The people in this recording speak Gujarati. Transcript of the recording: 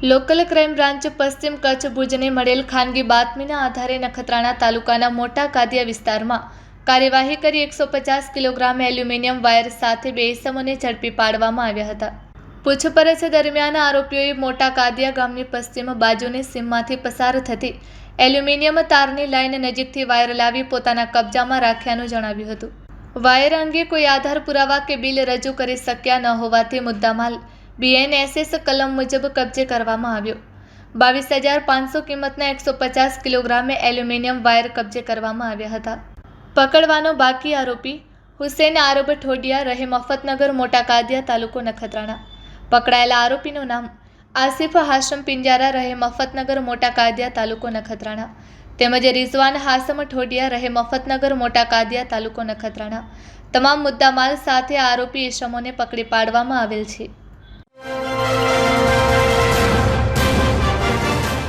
લોકલ ક્રાઇમ બ્રાન્ચ પશ્ચિમ કચ્છ ભુજને મળેલ ખાનગી બાતમીના આધારે નખત્રાણા તાલુકાના મોટા કાદિયા વિસ્તારમાં કાર્યવાહી કરી 150 કિલોગ્રામ એલ્યુમિનિયમ વાયર સાથે 2 ઇસમોને ઝડપી પાડવામાં આવ્યા હતા। પૂછપરછ દરમિયાન આરોપીઓએ મોટા કાદિયા ગામની પશ્ચિમ બાજુની સીમમાંથી પસાર થતી એલ્યુમિનિયમ તારની લાઇન નજીકથી વાયર લાવી પોતાના કબજામાં રાખ્યાનું જણાવ્યું હતું। વાયર અંગે કોઈ આધાર પુરાવા કે બિલ રજૂ કરી શક્યા ન હોવાથી મુદ્દામાલ BNSS કલમ મુજબ કબજે કરવામાં આવ્યો। 22,500 કિંમતના 150 કિલોગ્રામ એલ્યુમિનિયમ વાયર કબજે કરવામાં આવ્યા હતા। પકડવાનો બાકી આરોપી હુસૈન આરબ ઠોડિયા રહે મફતનગર મોટા કાદિયા તાલુકો નખત્રાણા। પકડાયેલા આરોપીનું નામ આસિફ હાશમ પિંજારા રહે મફતનગર મોટા કાદિયા તાલુકો નખત્રાણા તેમજ રિઝવાન હાસમ ઠોડિયા રહે મફતનગર મોટા કાદિયા તાલુકો નખત્રાણા તમામ મુદ્દામાલ સાથે આરોપી ઇસમોને પકડી પાડવામાં આવેલ છે।